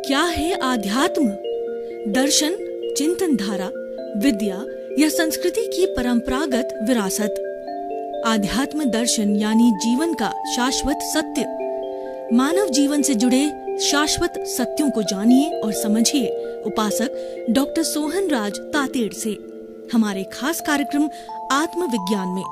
क्या है आध्यात्म? दर्शन, चिंतन धारा, विद्या या संस्कृति की परंपरागत विरासत। आध्यात्म दर्शन यानी जीवन का शाश्वत सत्य। मानव जीवन से जुड़े शाश्वत सत्यों को जानिए और समझिए उपासक डॉक्टर सोहन राज तातेड़ से हमारे खास कार्यक्रम आत्मविज्ञान में।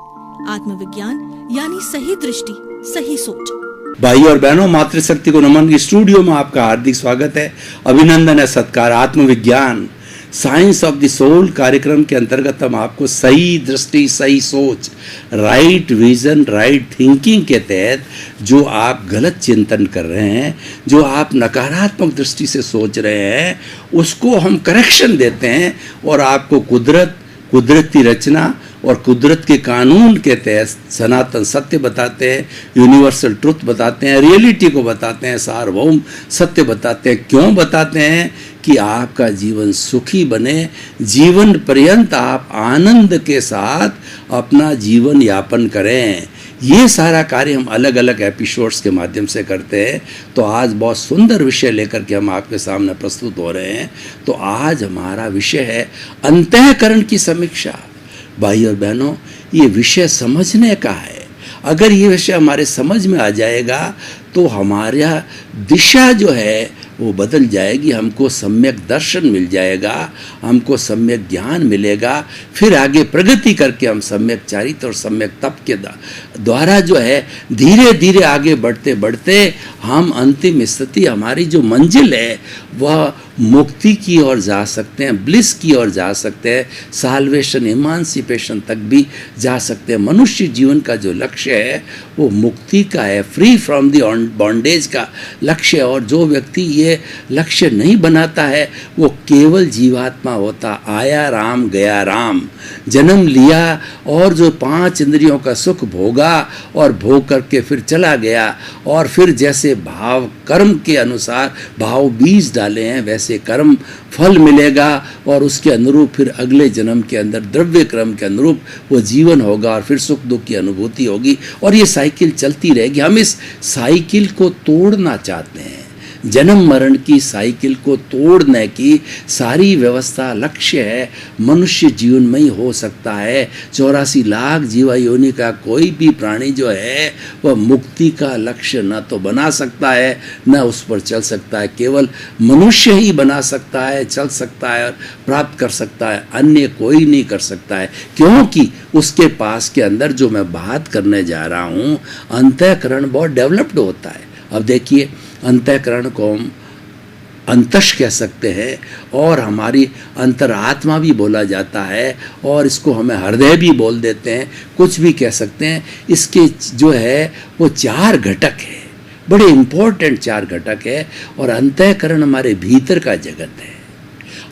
आत्मविज्ञान यानी सही दृष्टि, सही सोच। भाई और बहनों, मातृशक्ति को नमन की स्टूडियो में आपका हार्दिक स्वागत है, अभिनंदन है, सत्कार। आत्मविज्ञान साइंस ऑफ द सोल कार्यक्रम के अंतर्गत हम आपको सही दृष्टि, सही सोच, राइट विजन, राइट थिंकिंग के तहत जो आप गलत चिंतन कर रहे हैं, जो आप नकारात्मक दृष्टि से सोच रहे हैं, उसको हम करेक्शन देते हैं और आपको कुदरती रचना और कुदरत के कानून के तहत सनातन सत्य बताते हैं, यूनिवर्सल ट्रुथ बताते हैं, रियलिटी को बताते हैं, सार्वभौम सत्य बताते हैं। क्यों बताते हैं? कि आपका जीवन सुखी बने, जीवन पर्यंत आप आनंद के साथ अपना जीवन यापन करें। ये सारा कार्य हम अलग अलग एपिसोड्स के माध्यम से करते हैं। तो आज बहुत सुंदर विषय लेकर के हम आपके सामने प्रस्तुत हो रहे हैं। तो आज हमारा विषय है अंतःकरण की समीक्षा। भाई और बहनों, ये विषय समझने का है। अगर ये विषय हमारे समझ में आ जाएगा तो हमारा दिशा जो है वो बदल जाएगी, हमको सम्यक दर्शन मिल जाएगा, हमको सम्यक ज्ञान मिलेगा। फिर आगे प्रगति करके हम सम्यक चारित्र और सम्यक तप के द्वारा जो है धीरे धीरे आगे बढ़ते बढ़ते हम अंतिम स्थिति, हमारी जो मंजिल है वह मुक्ति की ओर जा सकते हैं, ब्लिस की ओर जा सकते हैं, साल्वेशन, इमांसिपेशन तक भी जा सकते हैं। मनुष्य जीवन का जो लक्ष्य है वो मुक्ति का है, फ्री फ्रॉम द बॉन्डेज का लक्ष्य। और जो व्यक्ति ये लक्ष्य नहीं बनाता है वो केवल जीवात्मा होता, आया राम गया राम, जन्म लिया और जो 5 इंद्रियों का सुख भोगा और भोग करके फिर चला गया। और फिर जैसे भाव कर्म के अनुसार भाव बीज डाले हैं वैसे कर्म फल मिलेगा और उसके अनुरूप फिर अगले जन्म के अंदर द्रव्य क्रम के अनुरूप वो जीवन होगा और फिर सुख दुख की अनुभूति होगी और ये साइकिल चलती रहेगी। हम इस साइकिल को तोड़ना चाहते हैं। जन्म मरण की साइकिल को तोड़ने की सारी व्यवस्था लक्ष्य है मनुष्य जीवन में ही हो सकता है। 84 लाख जीवा योनि का कोई भी प्राणी जो है वह मुक्ति का लक्ष्य न तो बना सकता है न उस पर चल सकता है। केवल मनुष्य ही बना सकता है, चल सकता है और प्राप्त कर सकता है, अन्य कोई नहीं कर सकता है। क्योंकि उसके पास के अंदर जो मैं बात करने जा रहा हूँ, अंतःकरण बहुत डेवलप्ड होता है। अब देखिए, अंतःकरण को हम अंतश कह सकते हैं और हमारी अंतरात्मा भी बोला जाता है और इसको हमें हृदय भी बोल देते हैं, कुछ भी कह सकते हैं। इसके जो है वो 4 घटक है, बड़े इम्पोर्टेंट 4 घटक है। और अंतःकरण हमारे भीतर का जगत है।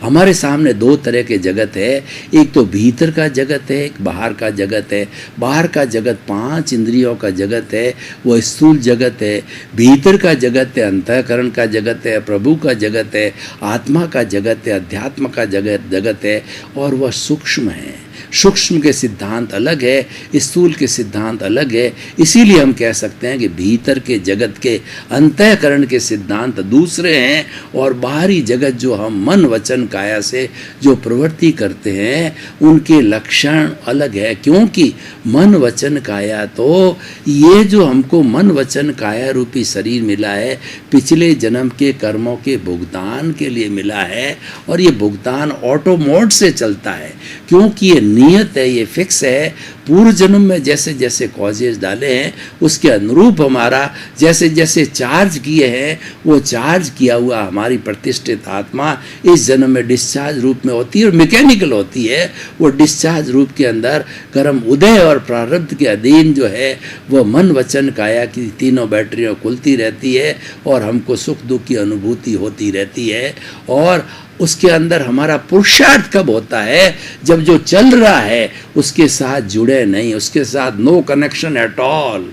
हमारे सामने 2 तरह के जगत है, एक तो भीतर का जगत है, एक बाहर का जगत है। बाहर का जगत 5 इंद्रियों का जगत है, वो स्थूल जगत है। भीतर का जगत है, अंतःकरण का जगत है, प्रभु का जगत है, आत्मा का जगत है, अध्यात्म का जगत है और वह सूक्ष्म है। सूक्ष्म के सिद्धांत अलग है, स्थूल के सिद्धांत अलग है। इसीलिए हम कह सकते हैं कि भीतर के जगत के अंतःकरण के सिद्धांत दूसरे हैं और बाहरी जगत जो हम मन वचन काया से जो प्रवृत्ति करते हैं उनके लक्षण अलग है। क्योंकि मन वचन काया, तो ये जो हमको मन वचन काया रूपी शरीर मिला है पिछले जन्म के कर्मों के भुगतान के लिए मिला है और ये भुगतान ऑटो मोड से चलता है। क्योंकि ये नियत है, ये फिक्स है। पूर्व जन्म में जैसे जैसे कॉजेज डाले हैं उसके अनुरूप हमारा जैसे जैसे चार्ज किए हैं वो चार्ज किया हुआ हमारी प्रतिष्ठित आत्मा इस जन्म में डिस्चार्ज रूप में होती है और मैकेनिकल होती है। वो डिस्चार्ज रूप के अंदर कर्म उदय और प्रारब्ध के अधीन जो है वो मन वचन काया की तीनों बैटरियाँ खुलती रहती है और हमको सुख दुख की अनुभूति होती रहती है। और उसके अंदर हमारा पुरुषार्थ कब होता है? जब जो चल रहा है उसके साथ जुड़े नहीं, उसके साथ नो कनेक्शन एट ऑल,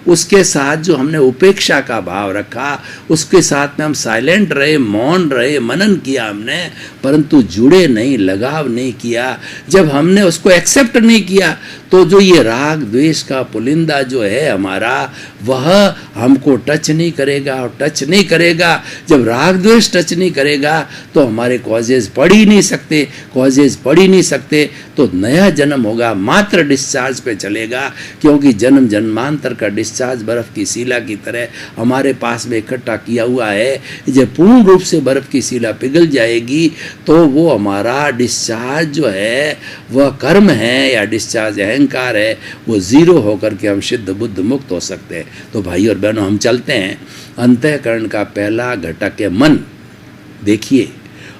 उसके साथ जो हमने उपेक्षा का भाव रखा, उसके साथ में हम साइलेंट रहे, मौन रहे, मनन किया हमने, परंतु जुड़े नहीं, लगाव नहीं किया। जब हमने उसको एक्सेप्ट नहीं किया तो जो ये राग द्वेष का पुलिंदा जो है हमारा, वह हमको टच नहीं करेगा, और टच नहीं करेगा, जब राग द्वेष टच नहीं करेगा तो हमारे कॉजेज पढ़ ही नहीं सकते, कॉजेज पढ़ ही नहीं सकते तो नया जन्म होगा मात्र डिस्चार्ज पे चलेगा, क्योंकि जन्म जन्मांतर का डिस्चार्ज बर्फ की शिला की तरह हमारे पास में इकट्ठा किया हुआ है। जब पूर्ण रूप से बर्फ की शिला पिघल जाएगी तो वो हमारा डिस्चार्ज जो है वह कर्म है या डिस्चार्ज अहंकार है, वो जीरो होकर के हम सिद्ध बुद्ध मुक्त हो सकते हैं। तो भाई और बहनों, हम चलते हैं। अंतःकरण का पहला घटक है मन। देखिए,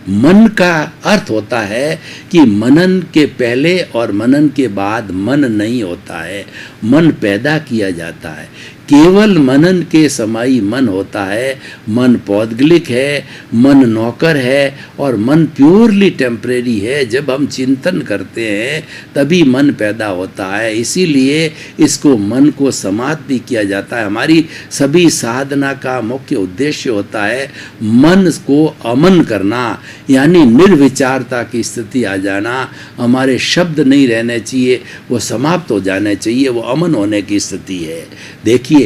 मन का अर्थ होता है कि मनन के पहले और मनन के बाद मन नहीं होता है, मन पैदा किया जाता है। केवल मनन के समाई मन होता है। मन पौद्गलिक है, मन नौकर है, और मन प्योरली टेम्परेरी है। जब हम चिंतन करते हैं तभी मन पैदा होता है, इसीलिए इसको मन को समाधि किया जाता है। हमारी सभी साधना का मुख्य उद्देश्य होता है मन को अमन करना, यानी निर्विचारता की स्थिति आ जाना। हमारे शब्द नहीं रहने चाहिए, वो समाप्त हो जाने चाहिए, वो अमन होने की स्थिति है। देखिए,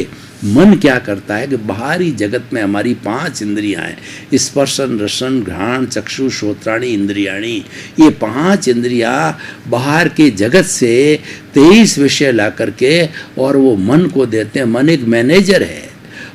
मन क्या करता है कि बाहरी जगत में हमारी 5 इंद्रियां हैं, स्पर्शन रसन घ्राण चक्षु श्रोत्राणी इंद्रियाणी। ये 5 इंद्रियां बाहर के जगत से 23 विषय ला करके और वो मन को देते हैं। मन एक मैनेजर है।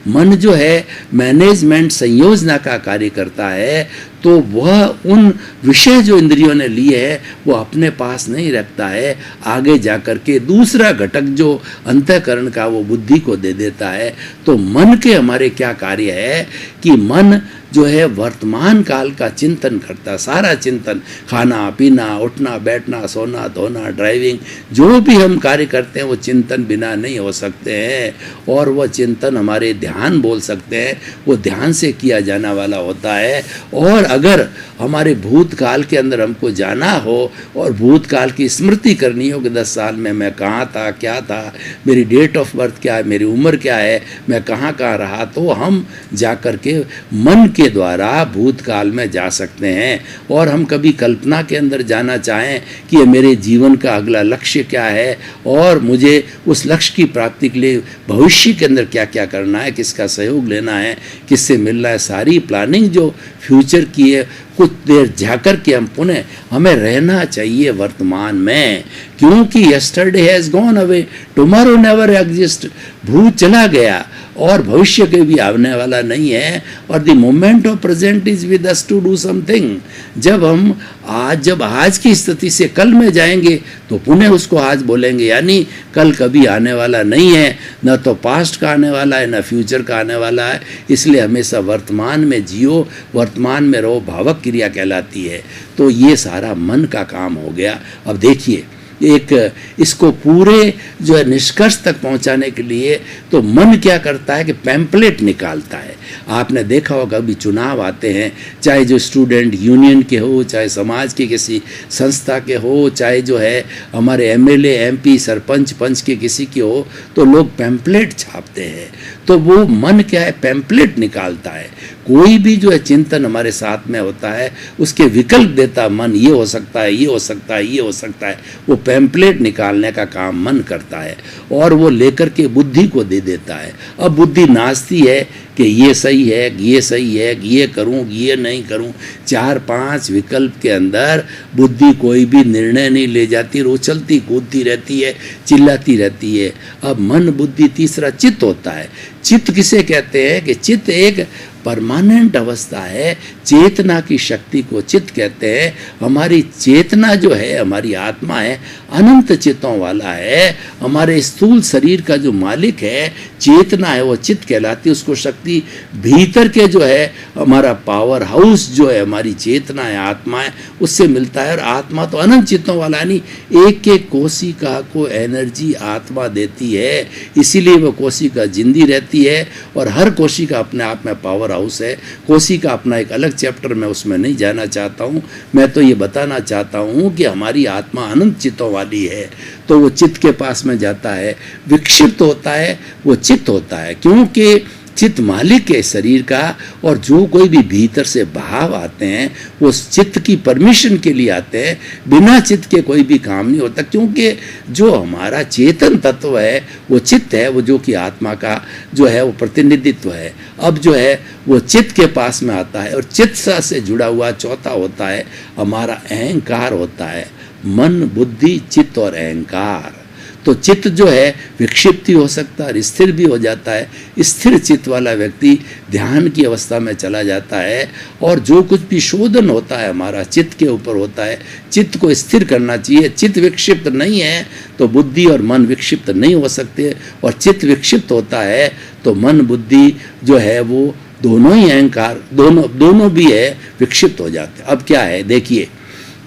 मन जो है मैनेजमेंट संयोजना का कार्य करता है, तो वह उन विषय जो इंद्रियों ने लिए है वो अपने पास नहीं रखता है, आगे जाकर के दूसरा घटक जो अंतःकरण का वो बुद्धि को दे देता है। तो मन के हमारे क्या कार्य है कि मन जो है वर्तमान काल का चिंतन करता है। सारा चिंतन, खाना पीना उठना बैठना सोना धोना ड्राइविंग, जो भी हम कार्य करते हैं वो चिंतन बिना नहीं हो सकते हैं, और वह चिंतन हमारे ध्यान बोल सकते हैं, वो ध्यान से किया जाने वाला होता है। और अगर हमारे भूतकाल के अंदर हमको जाना हो और भूतकाल की स्मृति करनी हो कि 10 साल में मैं कहाँ था, क्या था, मेरी डेट ऑफ बर्थ क्या है, मेरी उम्र क्या है, मैं कहाँ कहाँ रहा, तो हम जा कर के मन के द्वारा भूतकाल में जा सकते हैं। और हम कभी कल्पना के अंदर जाना चाहें कि ये मेरे जीवन का अगला लक्ष्य क्या है और मुझे उस लक्ष्य की प्राप्ति के लिए भविष्य के अंदर क्या क्या करना है, किसका सहयोग लेना है, किससे मिलना है, सारी प्लानिंग जो फ्यूचर की है, कुछ देर जाकर के हम पुनः हमें रहना चाहिए वर्तमान में, क्योंकि yesterday has gone away, tomorrow never exist. भूत चला गया और भविष्य के भी आने वाला नहीं है। और the moment of present is with us to do something. जब हम आज की स्थिति से कल में जाएंगे तो पुनः उसको आज बोलेंगे, यानी कल कभी आने वाला नहीं है, न तो पास्ट का आने वाला है न फ्यूचर का आने वाला है। इसलिए हमेशा वर्तमान में जियो, वर्तमान में रहो, भावक क्रिया कहलाती है। तो ये सारा मन का काम हो गया। अब देखिए, एक इसको पूरे जो है निष्कर्ष तक पहुंचाने के लिए तो मन क्या करता है कि पैम्पलेट निकालता है। आपने देखा होगा अभी चुनाव आते हैं, चाहे जो स्टूडेंट यूनियन के हो, चाहे समाज के किसी संस्था के हो, चाहे जो है हमारे एमएलए एमपी सरपंच पंच के किसी के हो, तो लोग पैम्पलेट छापते हैं। तो वो मन क्या है, पैम्पलेट निकालता है। कोई भी जो है चिंतन हमारे साथ में होता है उसके विकल्प देता मन, ये हो सकता है, ये हो सकता है, ये हो सकता है। वो पैम्पलेट निकालने का काम मन करता है और वो लेकर के बुद्धि को दे देता है। अब बुद्धि नाचती है कि ये सही है, ये सही है, ये करूं, ये नहीं करूं। 4-5 विकल्प के अंदर बुद्धि कोई भी निर्णय नहीं ले जाती, उछलती कूदती रहती है, चिल्लाती रहती है। अब मन बुद्धि तीसरा चित्त होता है। चित्त किसे कहते हैं कि चित्त एक परमानेंट अवस्था है। चेतना की शक्ति को चित्त कहते हैं। हमारी चेतना जो है, हमारी आत्मा है, अनंत चित्तों वाला है। हमारे स्थूल शरीर का जो मालिक है, चेतना है, वो चित्त कहलाती है। उसको शक्ति भीतर के जो है हमारा पावर हाउस जो है, हमारी चेतना है, आत्मा है, उससे मिलता है। और आत्मा तो अनंत चित्तों वाला, यानी एक एक कोशिका को एनर्जी आत्मा देती है, इसीलिए वो कोशिका जिंदी रहती है। और हर कोशिका अपने आप में पावर हाउस है। कोशिका अपना एक अलग चैप्टर, मैं उसमें नहीं जाना चाहता हूँ। मैं तो ये बताना चाहता हूँ कि हमारी आत्मा अनंत चित्तों वाली है। तो वो चित्त के पास में जाता है, विक्षिप्त होता है, वो चित्त होता है। क्योंकि चित्त मालिक है शरीर का, और जो कोई भी भीतर से भाव आते हैं वो चित्त की परमिशन के लिए आते हैं। बिना चित्त के कोई भी काम नहीं होता, क्योंकि जो हमारा चेतन तत्व है वो चित्त है, वो जो कि आत्मा का जो है वो प्रतिनिधित्व है। अब जो है वो चित्त के पास में आता है, और चित्त से जुड़ा हुआ चौथा होता है हमारा अहंकार होता है। मन, बुद्धि, चित्त और अहंकार। तो चित्त जो है विक्षिप्त हो सकता है, स्थिर भी हो जाता है। स्थिर चित्त वाला व्यक्ति ध्यान की अवस्था में चला जाता है, और जो कुछ भी शोधन होता है हमारा चित्त के ऊपर होता है। चित्त को स्थिर करना चाहिए। चित्त विक्षिप्त नहीं है तो बुद्धि और मन विक्षिप्त नहीं हो सकते, और चित्त विक्षिप्त होता है तो मन बुद्धि जो है वो दोनों ही अहंकार दोनों भी है विक्षिप्त हो जाते हैं। अब क्या है देखिए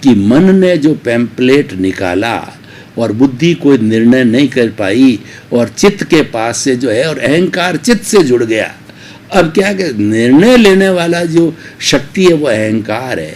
कि मन ने जो पैम्पलेट निकाला और बुद्धि कोई निर्णय नहीं कर पाई, और चित्त के पास से जो है, और अहंकार चित्त से जुड़ गया। अब क्या कि निर्णय लेने वाला जो शक्ति है वो अहंकार है,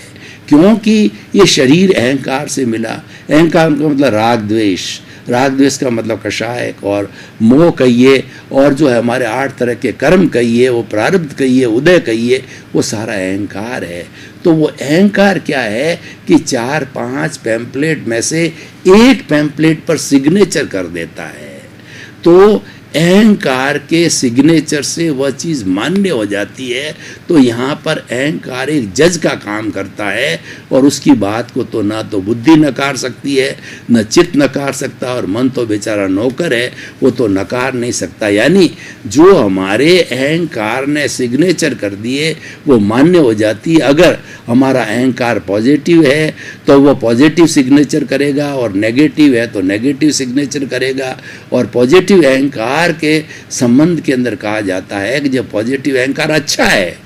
क्योंकि ये शरीर अहंकार से मिला। अहंकार का मतलब राग द्वेष, राग द्वेष का मतलब कषाय और मोह कहिए, और जो है हमारे 8 तरह के कर्म कहिए, वो प्रारब्ध कहिए, उदय कहिए, वो सारा अहंकार है। तो वो अहंकार क्या है कि 4-5 पैम्पलेट में से एक पैम्पलेट पर सिग्नेचर कर देता है। तो अहंकार के सिग्नेचर से वह चीज़ मान्य हो जाती है। तो यहाँ पर अहंकार एक जज का काम करता है, और उसकी बात को तो ना तो बुद्धि नकार सकती है, न चित्त नकार सकता, और मन तो बेचारा नौकर है, वो तो नकार नहीं सकता। यानी जो हमारे अहंकार ने सिग्नेचर कर दिए वो मान्य हो जाती है। अगर हमारा अहंकार पॉजिटिव है तो वो पॉजिटिव सिग्नेचर करेगा, और नेगेटिव है तो नेगेटिव सिग्नेचर करेगा। और पॉजिटिव अहंकार के संबंध के अंदर कहा जाता है कि जब पॉजिटिव अहंकार अच्छा है,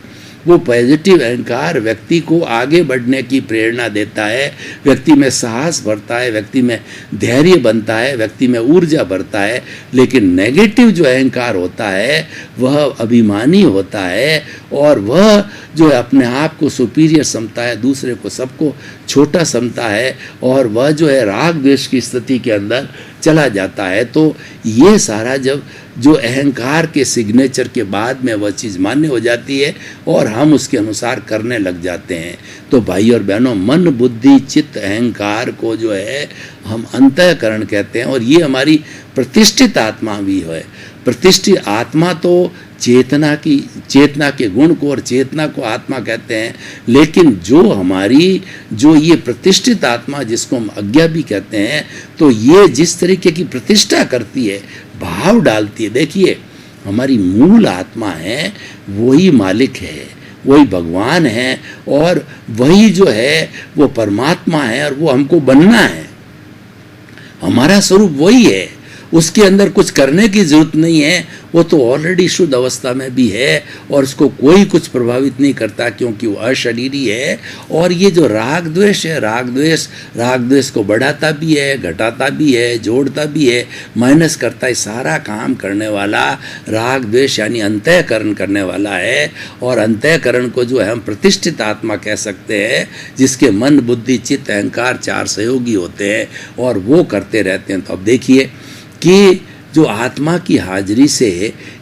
वो पॉजिटिव अहंकार व्यक्ति को आगे बढ़ने की प्रेरणा देता है, व्यक्ति में साहस भरता है, व्यक्ति में धैर्य बनता है, व्यक्ति में ऊर्जा भरता है। लेकिन नेगेटिव जो अहंकार होता है वह अभिमानी होता है, और वह जो है अपने आप को सुपीरियर समझता है, दूसरे को सबको छोटा समझता है, और वह जो है राग द्वेष की स्थिति के अंदर चला जाता है। तो ये सारा जब जो अहंकार के सिग्नेचर के बाद में वह चीज़ मान्य हो जाती है और हम उसके अनुसार करने लग जाते हैं। तो भाई और बहनों, मन बुद्धि चित्त अहंकार को जो है हम अंतःकरण कहते हैं, और ये हमारी प्रतिष्ठित आत्मा भी है। प्रतिष्ठित आत्मा तो चेतना के गुण को और चेतना को आत्मा कहते हैं, लेकिन जो हमारी जो ये प्रतिष्ठित आत्मा जिसको हम अज्ञा भी कहते हैं, तो ये जिस तरीके की प्रतिष्ठा करती है, भाव डालती है। देखिए हमारी मूल आत्मा है वही मालिक है, वही भगवान है, और वही जो है वो परमात्मा है, और वो हमको बनना है। हमारा स्वरूप वही है, उसके अंदर कुछ करने की जरूरत नहीं है। वो तो ऑलरेडी शुद्ध अवस्था में भी है, और उसको कोई कुछ प्रभावित नहीं करता, क्योंकि वो अशरीरी है। और ये जो राग द्वेष है, राग द्वेष को बढ़ाता भी है, घटाता भी है, जोड़ता भी है, माइनस करता है। सारा काम करने वाला राग द्वेष यानी अंतःकरण करने वाला है। और अंतःकरण को जो है हम प्रतिष्ठित आत्मा कह सकते हैं, जिसके मन बुद्धि चित्त अहंकार 4 सहयोगी होते हैं, और वो करते रहते हैं। तो अब देखिए कि जो आत्मा की हाजिरी से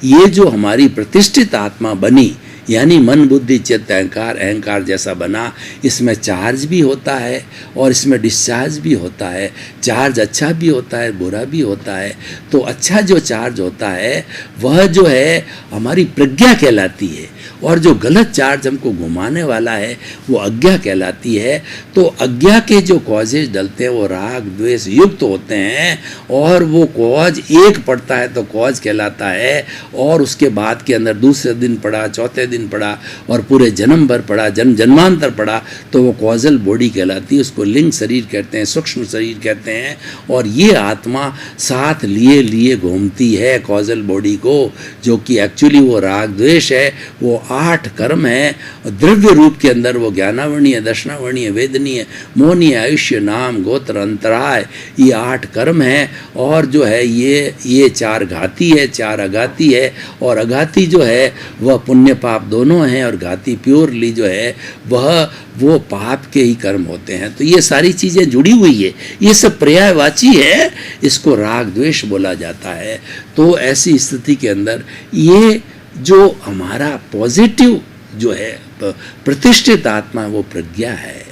ये जो हमारी प्रतिष्ठित आत्मा बनी, यानी मन बुद्धि चित्त अहंकार जैसा बना, इसमें चार्ज भी होता है और इसमें डिस्चार्ज भी होता है। चार्ज अच्छा भी होता है, बुरा भी होता है। तो अच्छा जो चार्ज होता है वह जो है हमारी प्रज्ञा कहलाती है, और जो गलत चार्ज हमको घुमाने वाला है वो अज्ञा कहलाती है। तो अज्ञा के जो कॉजेज डलते हैं वो राग द्वेष युक्त होते हैं, और वो कॉज एक पड़ता है तो कॉज कहलाता है, और उसके बाद के अंदर दूसरे दिन पड़ा, चौथे दिन पड़ा, और पूरे जन्म भर पड़ा, जन्मांतर पड़ा, तो वो कॉजल बॉडी कहलाती है। उसको लिंग शरीर कहते हैं, सूक्ष्म शरीर कहते हैं। और ये आत्मा साथ लिए घूमती है कॉजल बॉडी को, जो कि एक्चुअली वो राग द्वेष है, वो 8 कर्म है। द्रव्य रूप के अंदर वो ज्ञानावर्णीय, दर्शनावर्णीय, वेदनीय, मोहनीय, आयुष्य, नाम, गोत्र, अंतराय, ये 8 कर्म है। और जो है ये 4 घाती है, 4 अघाती है। और अघाती जो है वह पुण्य पाप दोनों हैं, और घाती प्योरली जो है वह वो पाप के ही कर्म होते हैं। तो ये सारी चीज़ें जुड़ी हुई है, ये सब पर्यायवाची है, इसको राग द्वेष बोला जाता है। तो ऐसी स्थिति के अंदर ये जो हमारा पॉजिटिव जो है प्रतिष्ठित आत्मा, वो प्रज्ञा है।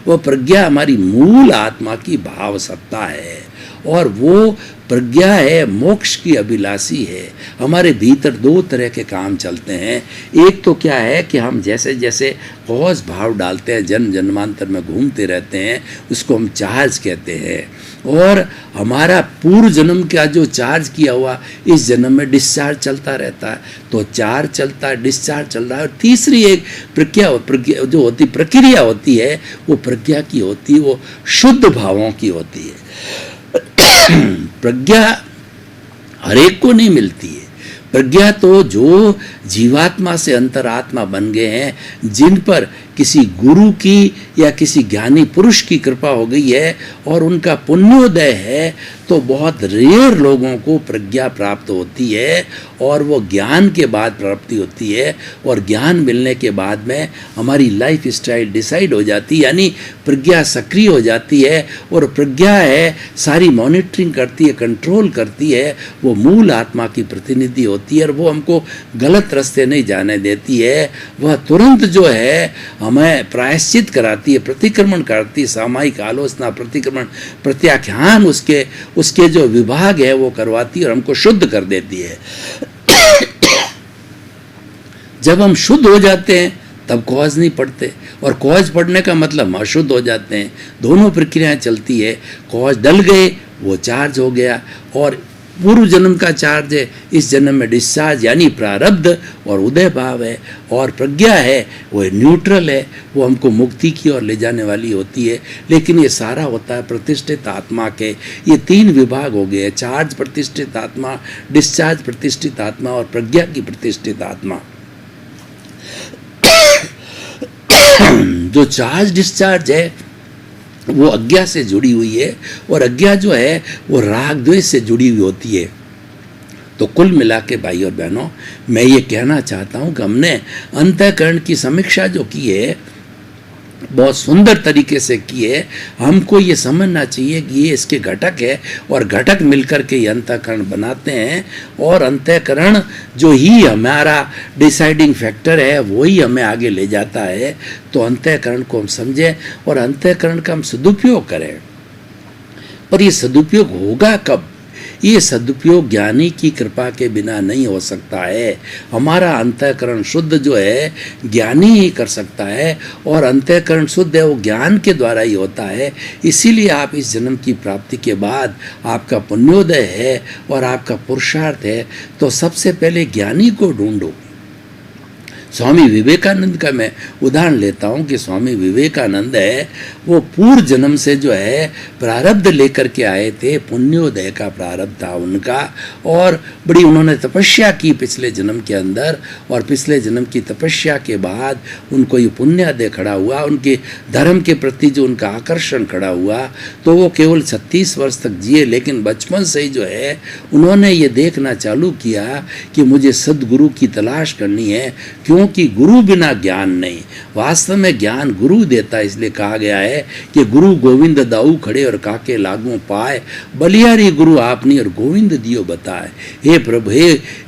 वो प्रज्ञा हमारी मूल आत्मा की भाव सत्ता है, और वो प्रज्ञा है मोक्ष की अभिलाषी है। हमारे भीतर दो तरह के काम चलते हैं। एक तो क्या है कि हम जैसे जैसे कौज भाव डालते हैं, जन्म जन्मांतर में घूमते रहते हैं, उसको हम चार्ज कहते हैं। और हमारा पूर्व जन्म का जो चार्ज किया हुआ इस जन्म में डिस्चार्ज चलता रहता है। तो चार्ज चलता है, डिस्चार्ज चल रहा है। और तीसरी एक प्रज्ञा जो होती प्रक्रिया होती है, वो प्रज्ञा की होती है, वो शुद्ध भावों की होती है। प्रज्ञा हरेक को नहीं मिलती है। प्रज्ञा तो जो जीवात्मा से अंतरात्मा बन गए हैं, जिन पर किसी गुरु की या किसी ज्ञानी पुरुष की कृपा हो गई है और उनका पुण्योदय है, तो बहुत रेयर लोगों को प्रज्ञा प्राप्त होती है, और वो ज्ञान के बाद प्राप्ति होती है। और ज्ञान मिलने के बाद में हमारी लाइफ स्टाइल डिसाइड हो जाती है, यानी प्रज्ञा सक्रिय हो जाती है। और प्रज्ञा है सारी मॉनिटरिंग करती है, कंट्रोल करती है, वो मूल आत्मा की प्रतिनिधि होती है, और वो हमको गलत रास्ते नहीं जाने देती है। वह तुरंत जो है हमें प्रायश्चित कराती है, प्रतिक्रमण करती है, सामायिक आलोचना, प्रतिक्रमण, प्रत्याख्यान उसके जो विभाग है वो करवाती है और हमको शुद्ध कर देती है। जब हम शुद्ध हो जाते हैं तब कॉज नहीं पढ़ते, और कॉज पढ़ने का मतलब हम अशुद्ध हो जाते हैं। दोनों प्रक्रियाएं चलती है। कॉज डल गए, वो चार्ज हो गया, और पूर्व जन्म का चार्ज है, इस जन्म में डिस्चार्ज यानी प्रारब्ध और उदय भाव है। और प्रज्ञा है वो न्यूट्रल है, वो हमको मुक्ति की ओर ले जाने वाली होती है। लेकिन ये सारा होता है प्रतिष्ठित आत्मा के। ये तीन विभाग हो गए, चार्ज प्रतिष्ठित आत्मा, डिस्चार्ज प्रतिष्ठित आत्मा और प्रज्ञा की प्रतिष्ठित आत्मा। जो चार्ज डिस्चार्ज है वो अज्ञा से जुड़ी हुई है, और अज्ञा जो है वो राग द्वेष से जुड़ी हुई होती है। तो कुल मिला के भाई और बहनों, मैं ये कहना चाहता हूँ कि हमने अंतःकरण की समीक्षा जो की है बहुत सुंदर तरीके से की है। हमको ये समझना चाहिए कि ये इसके घटक है, और घटक मिलकर के ये अंतःकरण बनाते हैं, और अंतःकरण जो ही हमारा डिसाइडिंग फैक्टर है वही हमें आगे ले जाता है। तो अंतःकरण को हम समझें और अंतःकरण का हम सदुपयोग करें। पर ये सदुपयोग होगा कब? ये सदुपयोग ज्ञानी की कृपा के बिना नहीं हो सकता है। हमारा अंतःकरण शुद्ध जो है ज्ञानी ही कर सकता है, और अंतःकरण शुद्ध है वो ज्ञान के द्वारा ही होता है। इसीलिए आप इस जन्म की प्राप्ति के बाद आपका पुण्योदय है और आपका पुरुषार्थ है, तो सबसे पहले ज्ञानी को ढूंढो। स्वामी विवेकानंद का मैं उदाहरण लेता हूँ कि स्वामी विवेकानंद है वो पूर्व जन्म से जो है प्रारब्ध लेकर के आए थे, पुण्योदय का प्रारब्ध था उनका, और बड़ी उन्होंने तपस्या की पिछले जन्म के अंदर, और पिछले जन्म की तपस्या के बाद उनको ये पुण्योदय खड़ा हुआ, उनके धर्म के प्रति जो उनका आकर्षण खड़ा हुआ। तो वो केवल 36 वर्ष तक जिए, लेकिन बचपन से ही जो है उन्होंने ये देखना चालू किया कि मुझे सद्गुरु की तलाश करनी है, क्योंकि गुरु बिना ज्ञान नहीं। वास्तव में ज्ञान गुरु देता है, इसलिए कहा गया है कि गुरु गोविंद दाऊ खड़े और काके लागू पाए, बलियारी गुरु आपनी और गोविंद दियो बताए। हे प्रभु,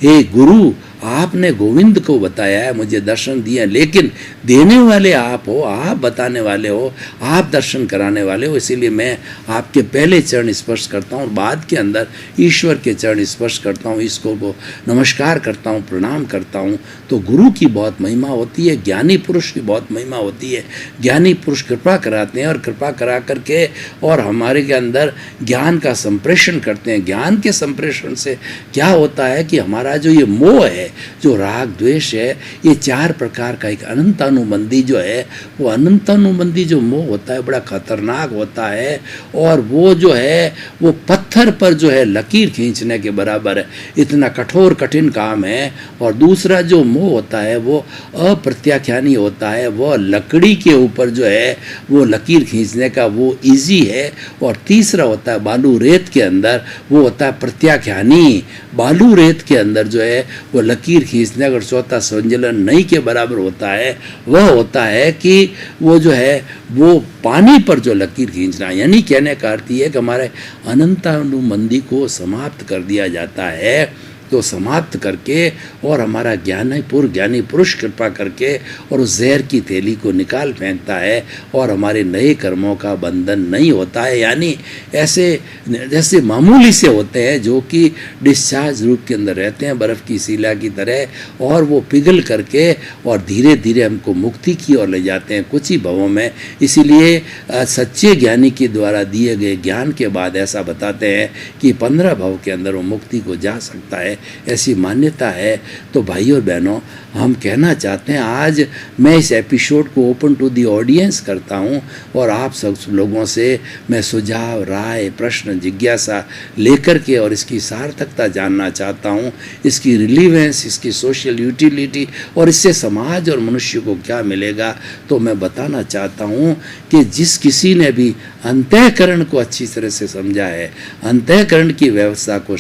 हे गुरु, आपने गोविंद को बताया है, मुझे दर्शन दिए, लेकिन देने वाले आप हो, आप बताने वाले हो, आप दर्शन कराने वाले हो। इसीलिए मैं आपके पहले चरण स्पर्श करता हूँ और बाद के अंदर ईश्वर के चरण स्पर्श करता हूँ, इसको को नमस्कार करता हूँ, प्रणाम करता हूँ। तो गुरु की बहुत महिमा होती है, ज्ञानी पुरुष की बहुत महिमा होती है। ज्ञानी पुरुष कृपा कराते हैं, और कृपा करा करके और हमारे के अंदर ज्ञान का संप्रेषण करते हैं। ज्ञान के संप्रेषण से क्या होता है कि हमारा जो ये मोह है, जो राग द्वेष है, ये 4 प्रकार का एक अनंतानुबंधी जो है, वो अनंतानुबंधी जो मोह होता है बड़ा खतरनाक होता है, और वो जो है वो पत्थर पर जो है लकीर खींचने के बराबर है, इतना कठोर कठिन काम है। और दूसरा जो मोह होता है वो अप्रत्याख्यानी होता है, वो लकड़ी के ऊपर जो है वो लकीर खींचने का वो इजी है। और तीसरा होता है बालू रेत के अंदर, वो होता है प्रत्याख्यानी। बालू रेत के अंदर जो है वो लकीर खींचने, अगर चौथा संजलन नहीं के बराबर होता है, वह होता है कि वो जो है वो पानी पर जो लकीर खींचना, यानी कहने का अर्थ ये है कि हमारे अनंतानुबंधी को समाप्त कर दिया जाता है। तो समाप्त करके और हमारा ज्ञानी पुरुष कृपा करके और उस जहर की थैली को निकाल फेंकता है और हमारे नए कर्मों का बंधन नहीं होता है। यानी ऐसे जैसे मामूली से होते हैं जो कि डिस्चार्ज रूप के अंदर रहते हैं बर्फ़ की शिला की तरह, और वो पिघल करके और धीरे धीरे हमको मुक्ति की ओर ले जाते हैं कुछ ही भवों में। इसीलिए सच्चे ज्ञानी के द्वारा दिए गए ज्ञान के बाद ऐसा बताते हैं कि 15 भव के अंदर वो मुक्ति को जा सकता है, ऐसी मान्यता है। तो भाइयों और बहनों, हम कहना चाहते हैं, आज मैं इस एपिसोड को ओपन टू दी ऑडियंस करता हूं और आप सब लोगों से मैं सुझाव, राय, प्रश्न, जिज्ञासा लेकर के और इसकी सार्थकता जानना चाहता हूं, इसकी रिलीवेंस, इसकी सोशल यूटिलिटी और इससे समाज और मनुष्य को क्या मिलेगा। तो मैं बताना चाहता हूं कि जिस किसी ने भी अंतःकरण को अच्छी तरह से समझा है, अंतःकरण की व्यवस्था को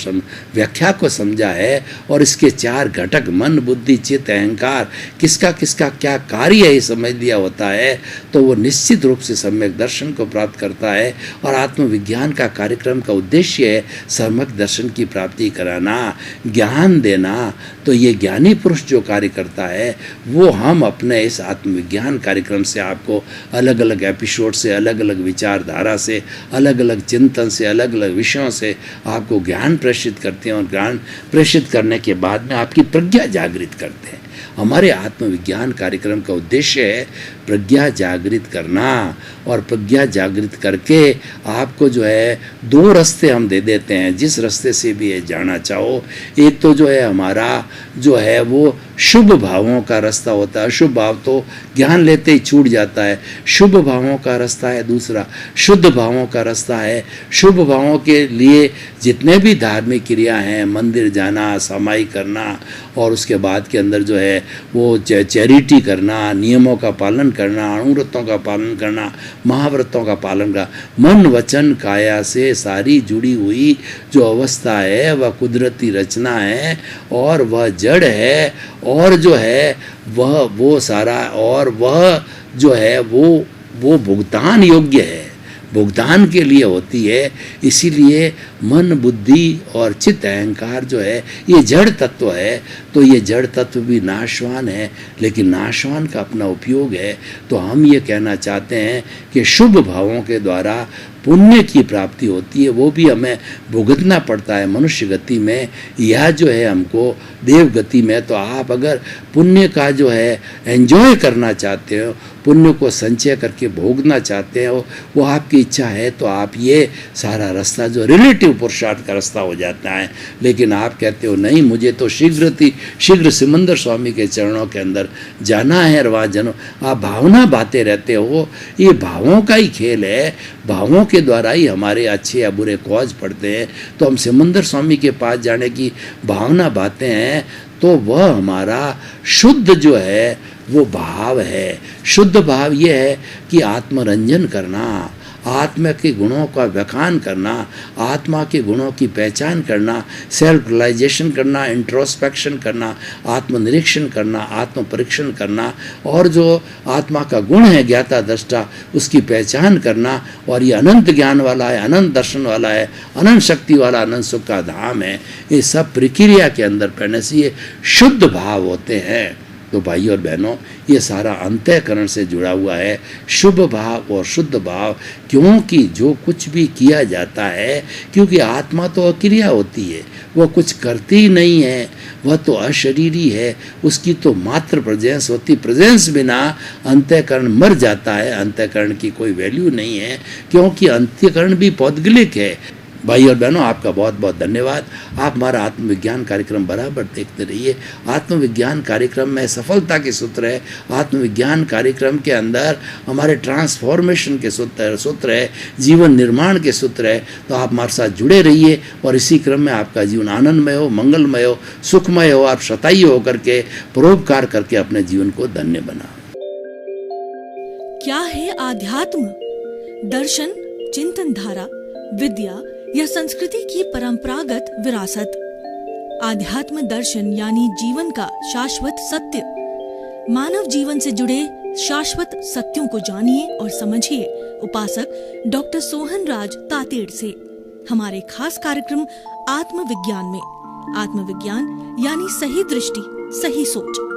व्याख्या को समझा है और इसके 4 घटक मन, बुद्धि, चित्त, अहंकार किसका किसका क्या कार्य है ये समझ लिया होता है, तो वो निश्चित रूप से सम्यक दर्शन को प्राप्त करता है। और आत्मविज्ञान का कार्यक्रम का उद्देश्य है सम्यक दर्शन की प्राप्ति कराना, ज्ञान देना। तो ये ज्ञानी पुरुष जो कार्य करता है वो हम अपने इस आत्मविज्ञान कार्यक्रम से आपको अलग अलग एपिसोड से, अलग अलग विचारधारा से, अलग अलग चिंतन से, अलग अलग विषयों से आपको ज्ञान प्रेषित करते हैं और ज्ञान प्रेषित करने के बाद में आपकी प्रज्ञा जागृत करते हैं। हमारे आत्मविज्ञान कार्यक्रम का उद्देश्य है प्रज्ञा जागृत करना, और प्रज्ञा जागृत करके आपको जो है 2 रास्ते हम दे देते हैं, जिस रास्ते से भी ये जाना चाहो। एक तो जो है हमारा जो है वो शुभ भावों का रास्ता होता है, शुभ भाव तो ज्ञान लेते ही छूट जाता है। शुभ भावों का रास्ता है दूसरा, शुद्ध भावों का रास्ता है। शुभ भावों के लिए जितने भी धार्मिक क्रिया हैं, मंदिर जाना, समाई करना, और उसके बाद के अंदर जो है वो चैरिटी करना, नियमों का पालन करना, अणुव्रतों का पालन करना, महाव्रतों का पालन करना, मन वचन काया से सारी जुड़ी हुई जो अवस्था है वह कुदरती रचना है और वह जड़ है, और जो है वह वो सारा, और वह जो है वो भुगतान योग्य है, भुगतान के लिए होती है। इसीलिए मन, बुद्धि और चित्त, अहंकार जो है ये जड़ तत्व है। तो ये जड़ तत्व भी नाशवान है, लेकिन नाशवान का अपना उपयोग है। तो हम ये कहना चाहते हैं कि शुभ भावों के द्वारा पुण्य की प्राप्ति होती है, वो भी हमें भुगतना पड़ता है मनुष्य गति में, यह जो है हमको देव गति में। तो आप अगर पुण्य का जो है एंजॉय करना चाहते हो, पुण्य को संचय करके भोगना चाहते हो, वो आपकी इच्छा है, तो आप ये सारा रास्ता जो रिलेटिव पुरुषार्थ का रास्ता हो जाता है। लेकिन आप कहते हो नहीं, मुझे तो शीघ्र सिमंदर स्वामी के चरणों के अंदर जाना है, और वहाँ जनो आप भावना बातें रहते हो। ये भावों का ही खेल है, भावों के द्वारा ही हमारे अच्छे या बुरे कॉज पड़ते हैं। तो हम सिमंदर स्वामी के पास जाने की भावना बातें हैं, तो वह हमारा शुद्ध जो है वो भाव है। शुद्ध भाव ये है कि आत्मरंजन करना, आत्मा के गुणों का व्याख्यान करना, आत्मा के गुणों की पहचान करना, सेल्फ रियलाइजेशन करना, इंट्रोस्पेक्शन करना, आत्मनिरीक्षण करना, आत्म परीक्षण करना, और जो आत्मा का गुण है ज्ञाता दृष्टा उसकी पहचान करना। और ये अनंत ज्ञान वाला है, अनंत दर्शन वाला है, अनंत शक्ति वाला, अनंत सुख का धाम है। ये सब प्रक्रिया के अंदर पढ़ने से ये शुद्ध भाव होते हैं। तो भाइयों और बहनों, ये सारा अंतःकरण से जुड़ा हुआ है, शुभ भाव और शुद्ध भाव। क्योंकि जो कुछ भी किया जाता है, क्योंकि आत्मा तो अक्रिया होती है, वह कुछ करती ही नहीं है, वह तो अशरीरी है, उसकी तो मात्र प्रेजेंस होती। प्रेजेंस बिना अंतःकरण मर जाता है, अंतःकरण की कोई वैल्यू नहीं है, क्योंकि अंतःकरण भी पौद्गलिक है। भाई और बहनों, आपका बहुत बहुत धन्यवाद। आप हमारा आत्मविज्ञान कार्यक्रम बराबर देखते रहिए। आत्मविज्ञान कार्यक्रम में सफलता के सूत्र है, आत्मविज्ञान कार्यक्रम के अंदर हमारे ट्रांसफॉर्मेशन के सूत्र है, जीवन निर्माण के सूत्र है। तो आप हमारे साथ जुड़े रहिए और इसी क्रम में आपका जीवन आनंदमय हो, मंगलमय हो, सुखमय हो, आप शतायु होकर के परोपकार करके अपने जीवन को धन्य बनाओ। क्या है आध्यात्म? दर्शन, चिंतन धारा, विद्या या संस्कृति की परंपरागत विरासत। आध्यात्म दर्शन यानी जीवन का शाश्वत सत्य। मानव जीवन से जुड़े शाश्वत सत्यों को जानिए और समझिए उपासक डॉक्टर सोहन राज तातेड़ से हमारे खास कार्यक्रम आत्मविज्ञान में। आत्मविज्ञान यानी सही दृष्टि, सही सोच।